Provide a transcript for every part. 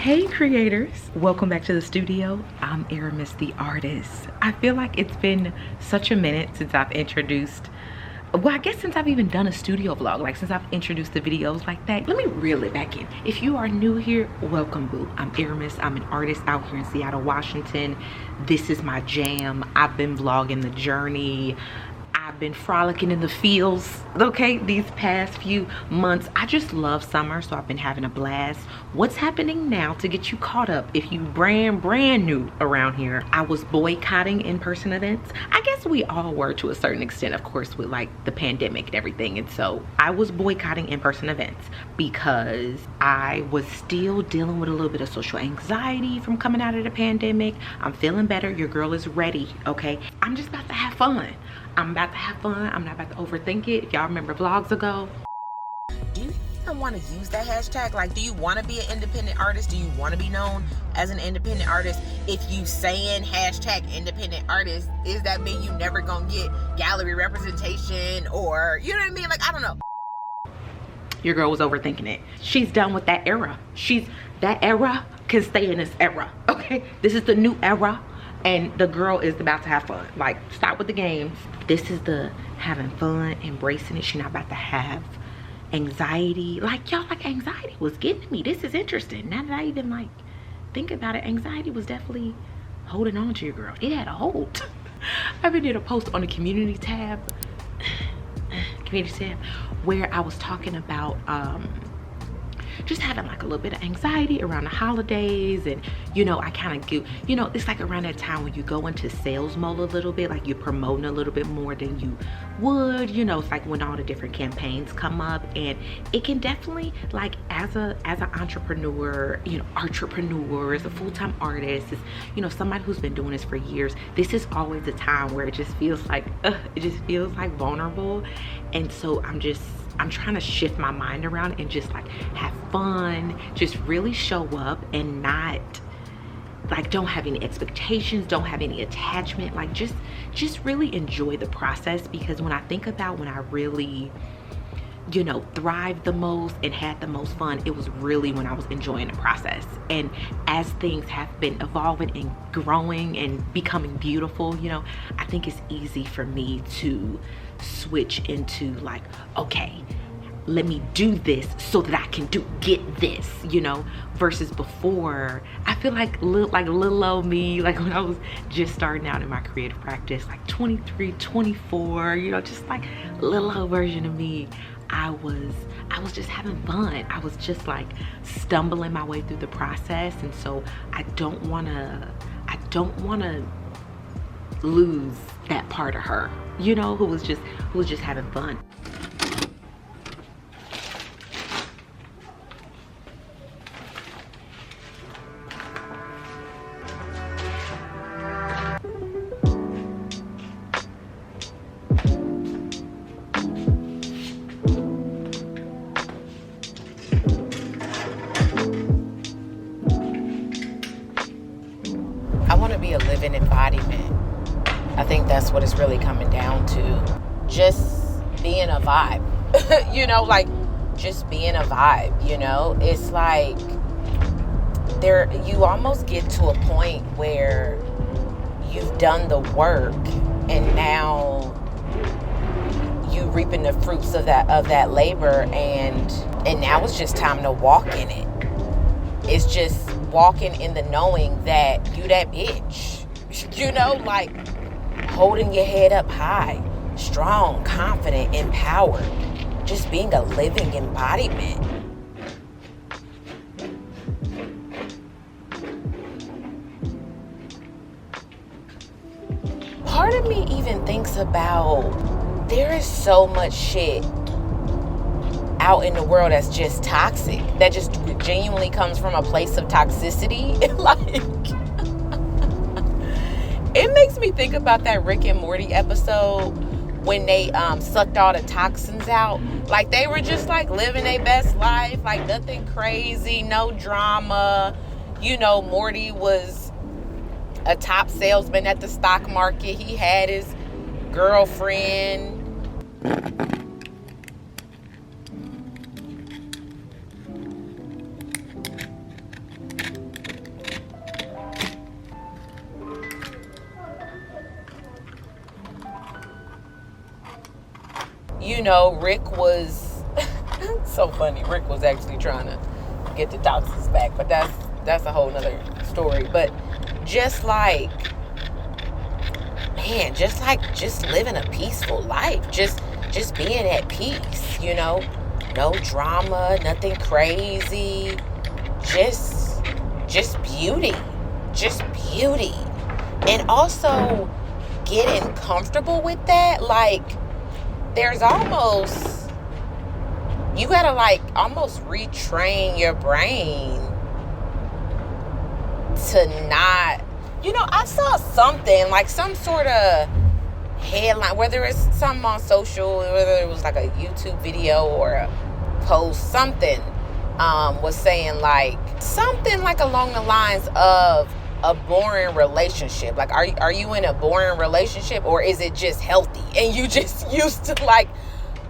Hey creators, welcome back to the studio. I'm Aramis the artist. I feel like it's been such a minute since I've introduced, well, I guess since I've even done a studio vlog, like since I've introduced the videos like that. Let me reel it back in. If you are new here, welcome boo. I'm Aramis, I'm an artist out here in Seattle, Washington. This is my jam. I've been vlogging the journey. I've been frolicking in the fields, okay, these past few months. I just love summer, so I've been having a blast. What's happening now to get you caught up if you brand new around here? I was boycotting in-person events. I guess we all were to a certain extent, of course, with like the pandemic and everything. And so I was boycotting in-person events because I was still dealing with a little bit of social anxiety from coming out of the pandemic. I'm feeling better. Your girl is ready, okay? I'm just about to have fun. I'm about to have fun. I'm not about to overthink it. If y'all remember vlogs ago. Do you even want to use that hashtag? Like, do you want to be an independent artist? Do you want to be known as an independent artist? If you saying hashtag independent artist, is that mean you never gonna get gallery representation, or you know what I mean? Like, I don't know. Your girl was overthinking it. She's done with that era. That era can stay in this era, okay? This is the new era. And the girl is about to have fun. Like, stop with the games. This is the having fun, embracing it. She's not about to have anxiety. Like, y'all, like, anxiety was getting to me. This is interesting. Now that I even, like, think about it, anxiety was definitely holding on to your girl. It had a hold. I even did a post on the community tab, where I was talking about, just having like a little bit of anxiety around the holidays. And you know, I kind of get, you know, it's like around that time when you go into sales mode a little bit, like you're promoting a little bit more than you would, you know. It's like when all the different campaigns come up, and it can definitely, like, as an entrepreneur, you know, as a full-time artist, as, you know, somebody who's been doing this for years, this is always a time where it just feels like vulnerable. And so I'm trying to shift my mind around and just like have fun, just really show up and not like, don't have any expectations, don't have any attachment, like just really enjoy the process. Because when I think about when I really, you know, thrived the most and had the most fun, it was really when I was enjoying the process. And as things have been evolving and growing and becoming beautiful, you know, I think it's easy for me to switch into like, okay, let me do this so that I can get this, you know, versus before. I feel like little old me, like when I was just starting out in my creative practice, like 23, 24, you know, just like little old version of me. I was just having fun. I was just like stumbling my way through the process. And so I don't wanna lose that part of her, you know, who was just having fun. I want to be a living embodiment. I think that's what it's really coming down to. Just being a vibe. You know, like just being a vibe, you know? It's like you almost get to a point where you've done the work and now you reaping the fruits of that labor, and now it's just time to walk in it. It's just walking in the knowing that you that bitch, you know, like holding your head up high, strong, confident, empowered, just being a living embodiment. Part of me even thinks about, there is so much shit out in the world that's just toxic, that just genuinely comes from a place of toxicity. Like, it makes me think about that Rick and Morty episode when they sucked all the toxins out. Like, they were just like living their best life, like nothing crazy, no drama. You know, Morty was a top salesman at the stock market. He had his girlfriend. Rick was so funny. Rick was actually trying to get the toxins back, but that's a whole nother story. But just like, man, just living a peaceful life, just being at peace, no drama, nothing crazy, just beauty, and also getting comfortable with that. Like, there's almost, you gotta like almost retrain your brain to not, I saw something like some sort of headline, whether it's something on social, whether it was like a YouTube video or a post, something was saying like something like along the lines of a boring relationship. Like, are you in a boring relationship, or is it just healthy and you just used to like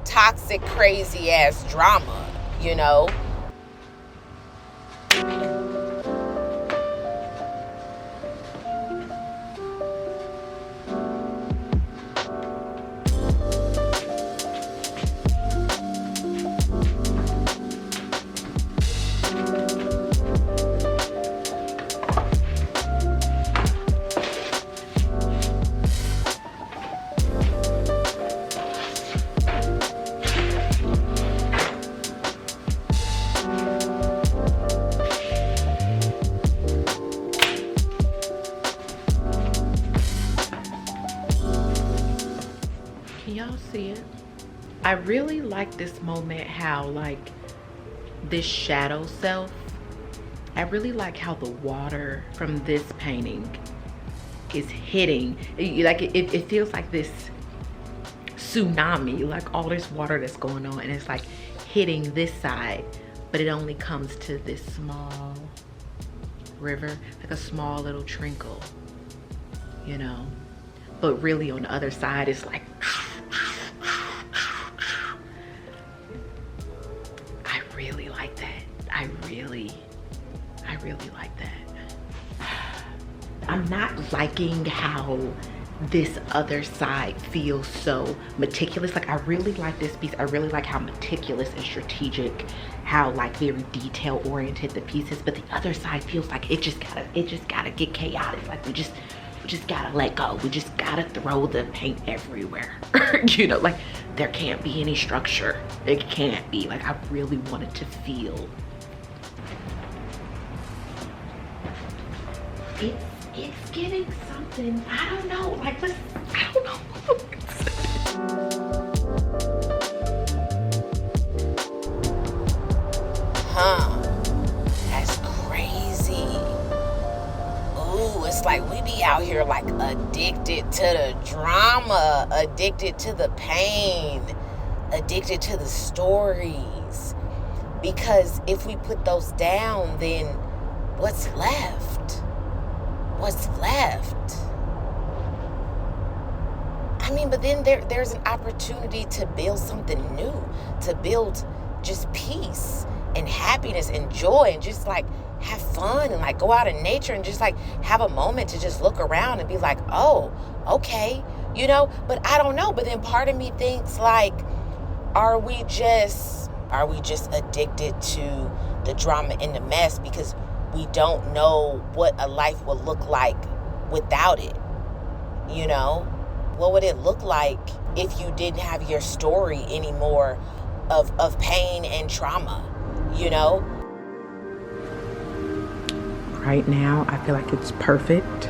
toxic, crazy ass drama, Y'all see it? I really like this moment, how like this shadow self, I really like how the water from this painting is hitting, like it feels like this tsunami, like all this water that's going on, and it's like hitting this side, but it only comes to this small river, like a small little trickle, but really on the other side it's like I really like that. I'm not liking how this other side feels so meticulous. Like, I really like this piece. I really like how meticulous and strategic, how like very detail oriented the piece is, but the other side feels like it just gotta get chaotic. Like, we just gotta let go. We just gotta throw the paint everywhere. Like, there can't be any structure. It can't be. Like, I really wanted to feel. It's getting something. I don't know. Like, I don't know. That's crazy. Ooh, it's like we be out here like addicted to the drama, addicted to the pain, addicted to the stories. Because if we put those down, then what's left? What's left? I mean, but then there's an opportunity to build something new, to build just peace and happiness and joy, and just like have fun and like go out in nature and just like have a moment to just look around and be like, oh, okay, but I don't know. But then part of me thinks like, are we just addicted to the drama and the mess because we don't know what a life will look like without it? What would it look like if you didn't have your story anymore of pain and trauma, Right now, I feel like it's perfect.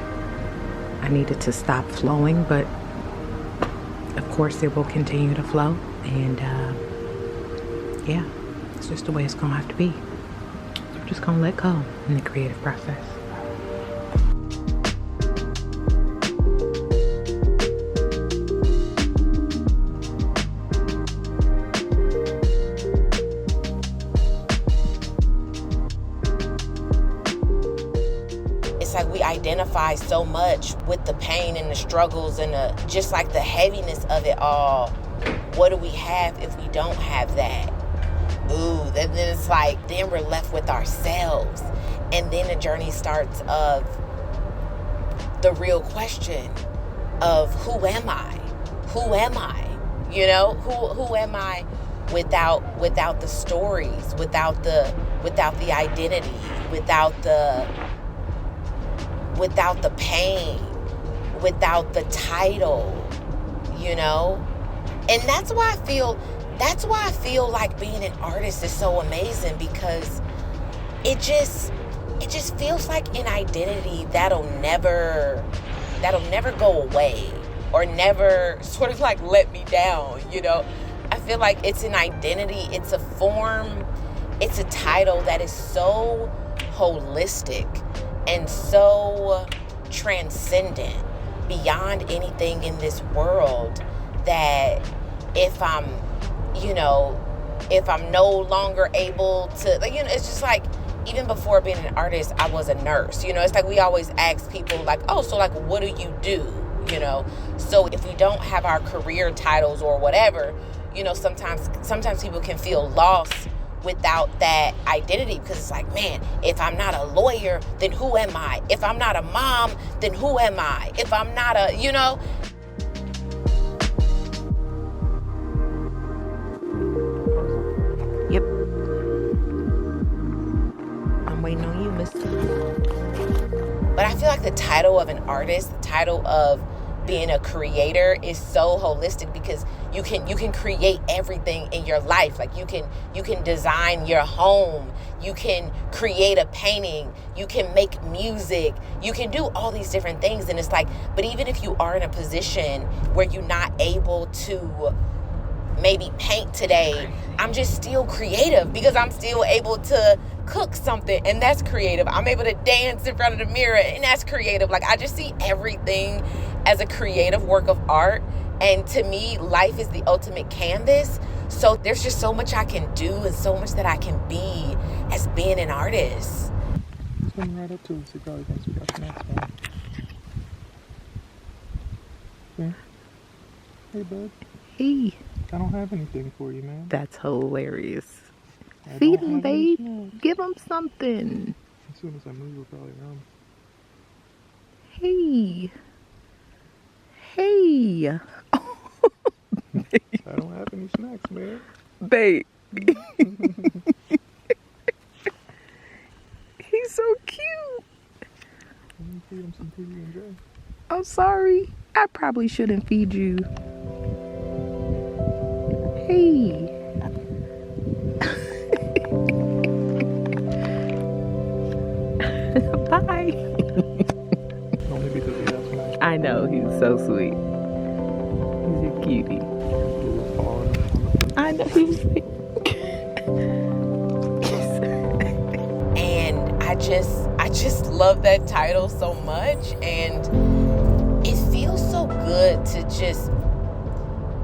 I need it to stop flowing, but of course it will continue to flow. And yeah, it's just the way it's gonna have to be. So we're just gonna let go in the creative process. It's like we identify so much with the pain and the struggles and just like the heaviness of it all. What do we have if we don't have that? Ooh, and then it's like, then we're left with ourselves. And then the journey starts of the real question of who am I? Who am I? You know, who am I without the stories, without the identity, without the pain, without the title, you know? And that's why I feel like being an artist is so amazing, because it just feels like an identity that'll never go away, or never sort of like let me down, you know? I feel like it's an identity, it's a form, it's a title that is so holistic and so transcendent beyond anything in this world, that if I'm no longer able to, like, you know, it's just like, even before being an artist, I was a nurse. You know, it's like we always ask people like, oh, so like, what do you do? You know, so if we don't have our career titles or whatever, you know, sometimes people can feel lost without that identity, because it's like, man, if I'm not a lawyer, then who am I? If I'm not a mom, then who am I? If I'm not a, you know. Yep. I'm waiting on you, mister. But I feel like the title of an artist, the title of being a creator is so holistic, because you can create everything in your life. Like you can design your home, you can create a painting, you can make music, you can do all these different things. And it's like, but even if you are in a position where you're not able to maybe paint today, I'm just still creative, because I'm still able to cook something, and that's creative. I'm able to dance in front of the mirror, and that's creative. Like, I just see everything as a creative work of art. And to me, life is the ultimate canvas. So there's just so much I can do, and so much that I can be as being an artist. It's coming right up to us. He probably thinks we got snacks for him. Yeah. Hey, bud. Hey. I don't have anything for you, man. That's hilarious. Feed him, babe. Give him something. As soon as I move, we'll probably run. Hey. Hey. I don't have any snacks, man. Babe. He's so cute. Let me feed him some PB&J. I'm sorry. I probably shouldn't feed you. Hey. Bye. Only because he has snacks. I know, he's so sweet. He's a cutie. I know, he's sweet. And I just love that title so much, and it feels so good to just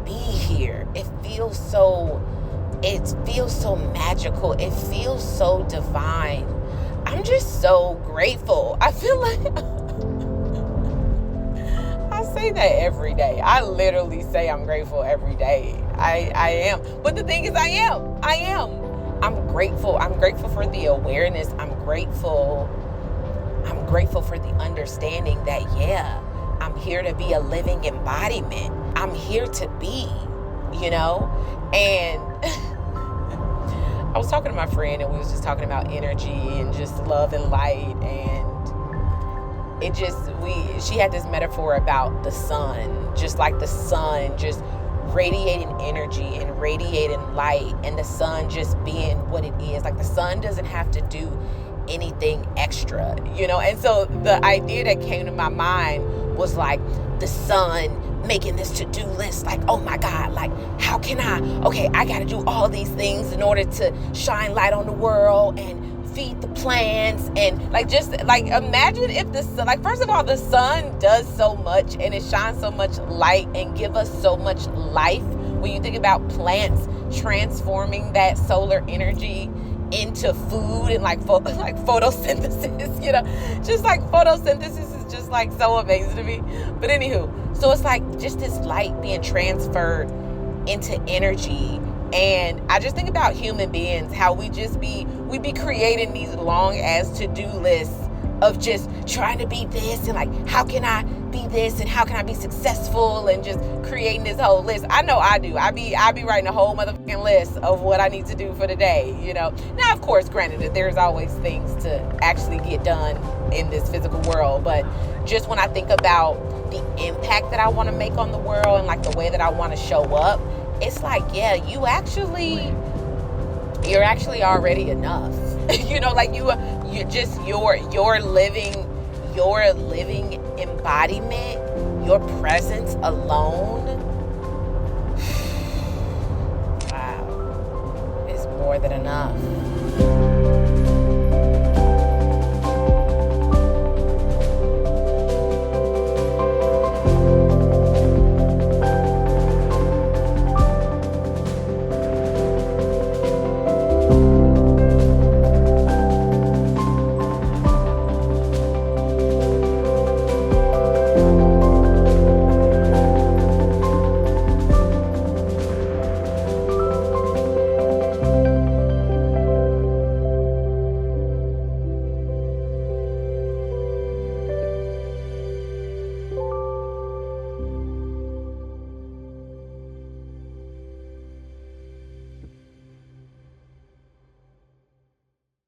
be here. It feels so magical. It feels so divine. I'm just so grateful. I feel like I say that every day. I literally say I'm grateful every day. I am. But the thing is, I am. I'm grateful. I'm grateful for the awareness. I'm grateful for the understanding that, yeah, I'm here to be a living embodiment. I'm here to be, you know? And I was talking to my friend, and we was just talking about energy and just love and light, and she had this metaphor about the sun, just like the sun just radiating energy and radiating light, and the sun just being what it is. Like, the sun doesn't have to do anything extra, you know? And so the idea that came to my mind was like the sun making this to-do list, like, oh my God, like, how can I gotta do all these things in order to shine light on the world and feed the plants, and like, just like, imagine if the sun, like, first of all, the sun does so much, and it shines so much light and give us so much life. When you think about plants transforming that solar energy into food, and like photosynthesis, you know, just like photosynthesis is just like so amazing to me. But anywho, so it's like just this light being transferred into energy. And I just think about human beings, how we be creating these long ass to-do lists of just trying to be this, and like, how can I be this and how can I be successful and just creating this whole list. I know I do. I be writing a whole motherfucking list of what I need to do for the day, you know. Now, of course, granted that there's always things to actually get done in this physical world, but just when I think about the impact that I want to make on the world and like the way that I want to show up, it's like, yeah, you're actually already enough. You know, like you just your living embodiment, your presence alone, wow, is more than enough.